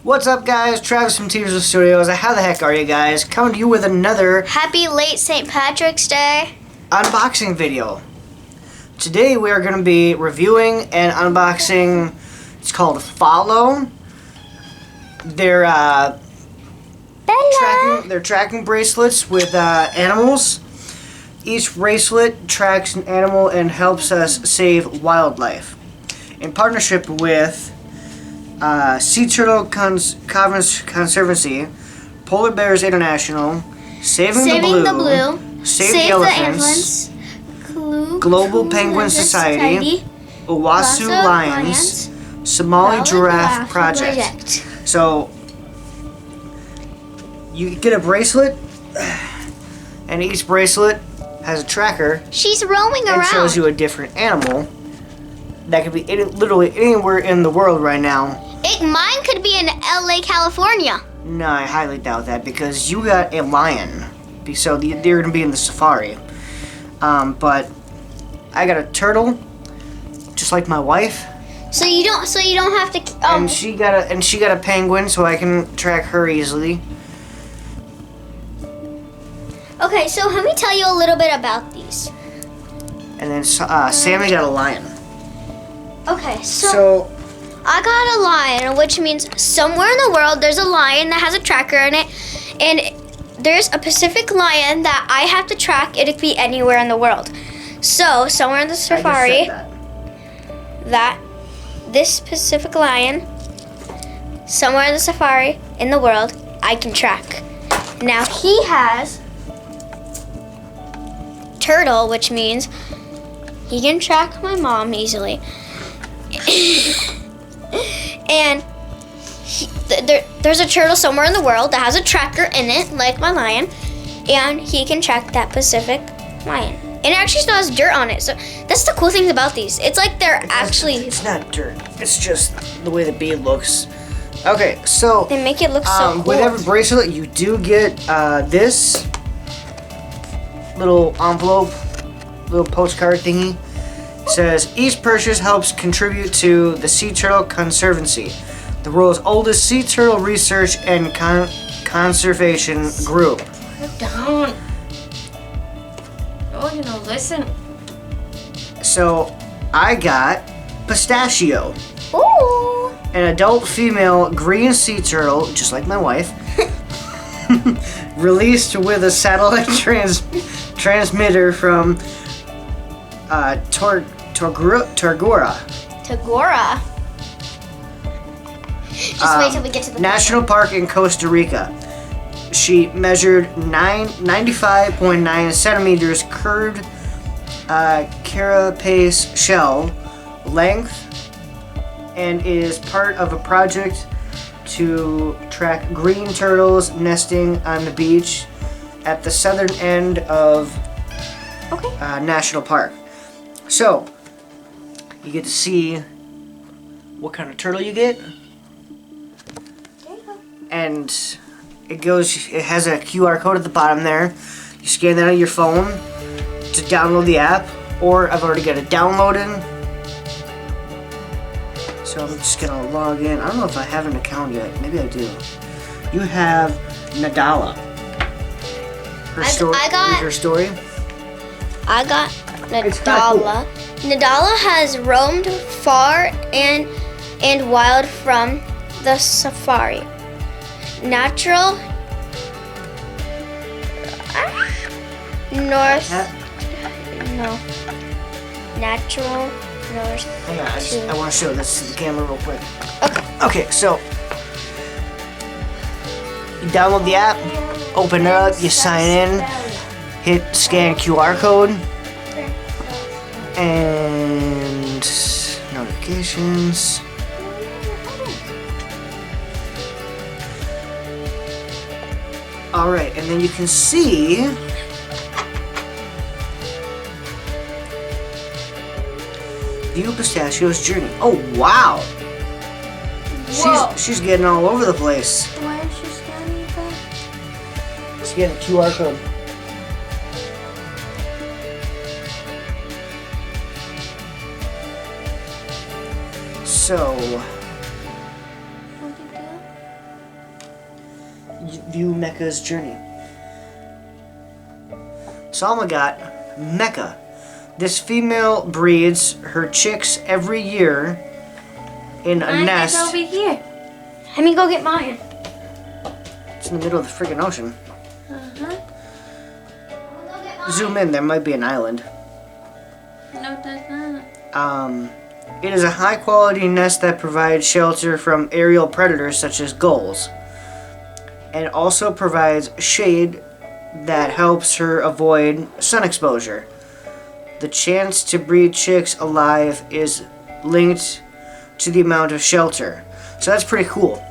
What's up, guys? Travis from T-Rizzle Studios. How the heck are you guys? Coming to you with another Happy late St. Patrick's Day unboxing video. Today we are going to be reviewing and unboxing. It's called Fahlo. They're tracking bracelets with animals. Each bracelet tracks an animal and helps us save wildlife. In partnership with Sea Turtle Conservancy, Polar Bears International, Saving the Blue, Save the Elephants, Global Penguin Society, Owasu Lions, Somali Giraffe Project. So you get a bracelet, and each bracelet has a tracker. She's roaming around. And shows you a different animal that could be literally anywhere in the world right now. Mine could be in LA, California. No, I highly doubt that because you got a lion, so they're gonna be in the safari. But I got a turtle, just like my wife. So you don't have to. And she got a penguin, so I can track her easily. Okay, so let me tell you a little bit about these. And then Sammy got a lion. Okay, so I got a lion, which means somewhere in the world there's a lion that has a tracker in it, and there's a Pacific lion that I have to track. It could be anywhere in the world. So somewhere in the safari, this Pacific lion, somewhere in the safari in the world, I can track. Now he has turtle, which means he can track my mom easily. And there's a turtle somewhere in the world that has a tracker in it, like my lion, and he can track that Pacific lion. And it actually still has dirt on it, so that's the cool thing about these. It's like It's not dirt. It's just the way the bead looks. Okay, so they make it look so cool. With every bracelet, you do get this little envelope, little postcard thingy. It says, each purchase helps contribute to the Sea Turtle Conservancy, the world's oldest sea turtle research and conservation group. Don't. Oh, listen. So, I got Pistachio. Ooh. An adult female green sea turtle, just like my wife, released with a satellite transmitter from Tagora. Just wait till we get to the National Park in Costa Rica. She measured 95.9 centimeters curved carapace shell length and is part of a project to track green turtles nesting on the beach at the southern end of National Park. So, you get to see what kind of turtle you get. And it has a QR code at the bottom there. You scan that on your phone to download the app, or I've already got it downloaded. So I'm just gonna log in. I don't know if I have an account yet. Maybe I do. You have Nadala. Her story. I got Nadala. Nadala has roamed far and wild from the safari. Natural north. Natural north. Hang on, I want to show this to the camera real quick. Okay, so you download the app, open it up, you sign in, hit scan QR code, and notifications. Alright, and then you can see View Pistachio's journey. Oh, wow! She's getting all over the place. Why is she scanning that? She's getting a QR code. So, view Mecha's journey. Salma got Mecha. This female breeds her chicks every year in a nest. It's over here. Let me go get mine. It's in the middle of the freaking ocean. Uh-huh. Zoom in, there might be an island. No, that's not. It is a high quality nest that provides shelter from aerial predators such as gulls, and also provides shade that helps her avoid sun exposure. The chance to breed chicks alive is linked to the amount of shelter. So that's pretty cool.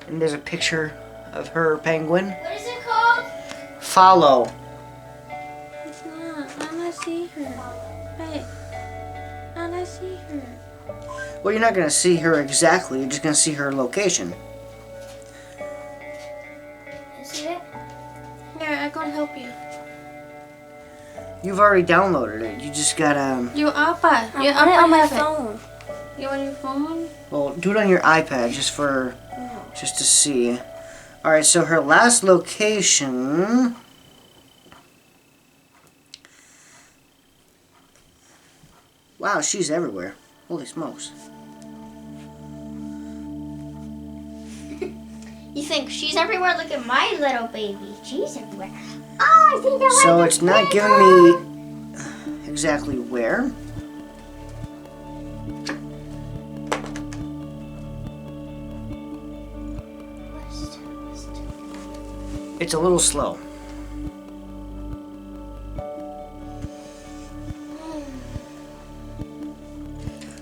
And there's a picture of her penguin. What is it called? Fahlo. It's not. I'm not see her. Wait. I'm not see her. Well, you're not going to see her exactly, you're just going to see her location. Is it? Here, I'm gonna help you. You've already downloaded it. You just gotta. Your iPad. Your I want it on my have it. phone. You want your phone? Well, do it on your iPad just to see. All right. So her last location. Wow, she's everywhere. Holy smokes. You think she's everywhere? Look at my little baby. She's everywhere. Oh, I think that So it's not giving me exactly where. It's a little slow.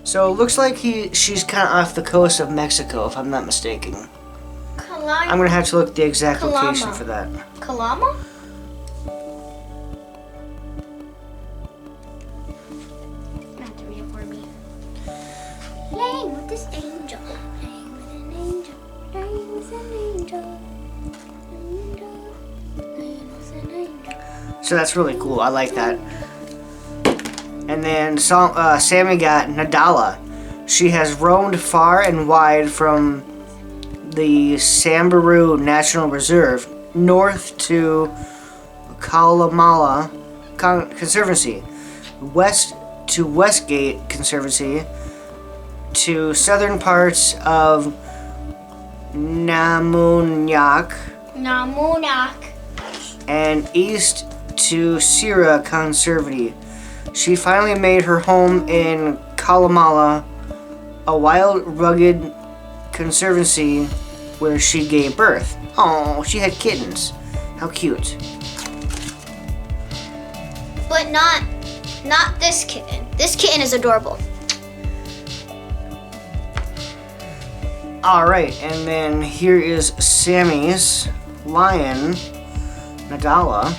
So it looks like she's kind of off the coast of Mexico, if I'm not mistaken. I'm gonna have to look at the exact location for that. Kalama? Not to read it for me. Playing with this angel. Playing with an angel. Playing with an angel. Playing with an angel. So that's really cool. I like that. And then Sammy got Nadala. She has roamed far and wide from the Sambaru National Reserve north to Kalamala Conservancy, west to Westgate Conservancy, to southern parts of Namunyak, and east to Sierra Conservancy. She finally made her home in Kalamala, a wild, rugged conservancy where she gave birth. Oh, she had kittens. How cute. But not this kitten. This kitten is adorable. Alright, and then here is Sammy's lion, Nadala.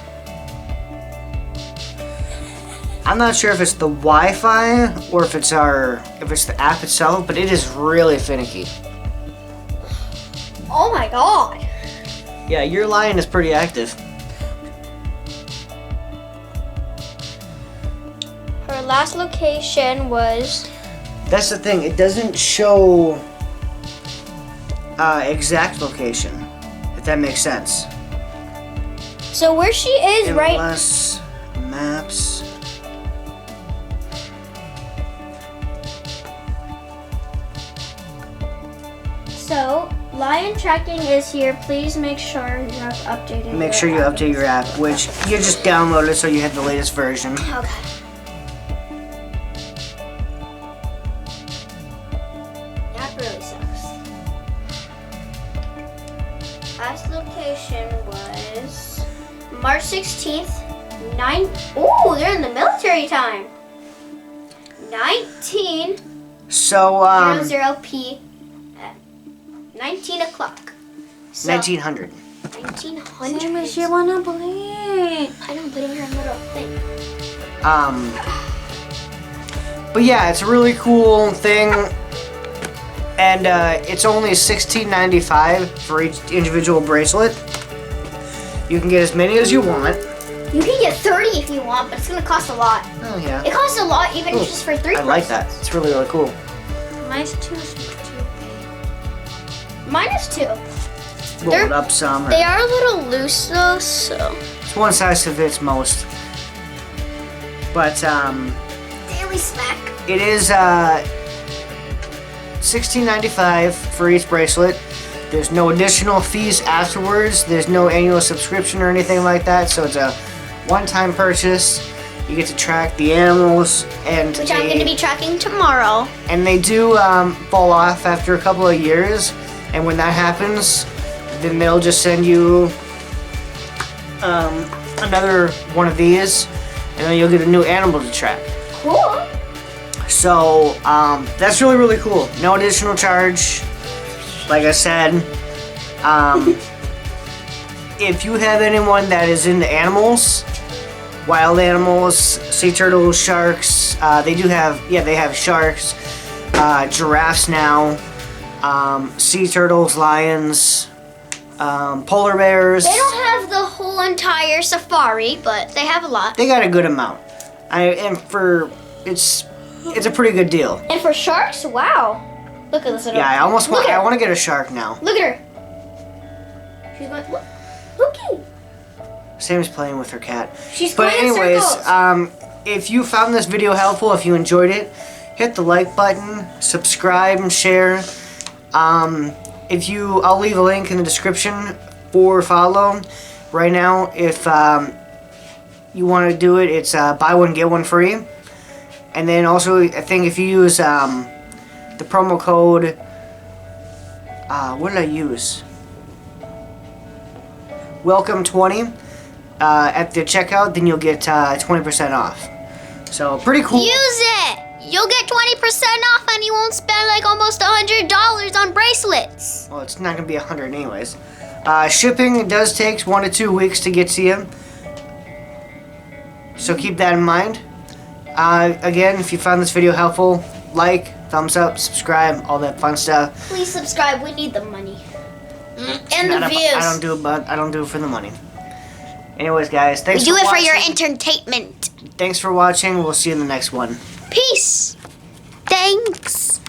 I'm not sure if it's the Wi-Fi or if it's the app itself, but it is really finicky. Oh my god. Yeah, your lion is pretty active. Her last location was... That's the thing, it doesn't show exact location, if that makes sense. So where she is right... Unless maps. So, lion tracking is here. Please make sure you have updated Make sure you update your app, which you just downloaded so you have the latest version. Okay. That really sucks. Last location was March 16th, Ooh, they're in the military time. 19:00 p. at 19 o'clock. So, 1900. 1900. Sammy, she wanna play. I don't believe her little thing. But yeah, it's a really cool thing, and it's only $16.95 for each individual bracelet. You can get as many as you want. You can get 30 if you want, but it's gonna cost a lot. Oh yeah. It costs a lot even just for 3 I like that. bracelets. It's really, really cool. Mine's too big. Mine is 2. Roll it up some. They are a little loose though, so. It's one size fits most. But Daily snack. it is $16.95 for each bracelet. There's no additional fees afterwards. There's no annual subscription or anything like that. So it's a one-time purchase. You get to track the animals, and Which I'm going to be tracking tomorrow. And they do fall off after a couple of years. And when that happens, then they'll just send you another one of these, and then you'll get a new animal to track. Cool. So that's really, really cool. No additional charge. Like I said, if you have anyone that is into animals, wild animals, sea turtles, sharks, they have sharks, giraffes now, sea turtles, lions, polar bears. They don't have the whole entire safari, but they have a lot. They got a good amount. It's a pretty good deal. And for sharks, wow. Look at this little. Yeah, I want to get a shark now. Look at her. She's going, looky. Sam's playing with her cat. She's But going anyways, in circles. if you found this video helpful, if you enjoyed it, hit the like button, subscribe, and share. I'll leave a link in the description for Fahlo. Right now, if you want to do it, it's buy one get one free. And then also, I think if you use the promo code, what did I use? Welcome 20 at the checkout, then you'll get 20% off. So pretty cool. Use it. You'll get 20% off, and you won't spend like almost $100 on bracelets. Well, it's not gonna be 100 anyways. Shipping does take 1 to 2 weeks to get to you, so keep that in mind. Again, if you found this video helpful, like, thumbs up, subscribe, all that fun stuff. Please subscribe. We need the money and the views. I don't do it for the money. Anyways, guys, thanks. We do for it for watching. your entertainment. Thanks for watching. We'll see you in the next one. Peace. Thanks.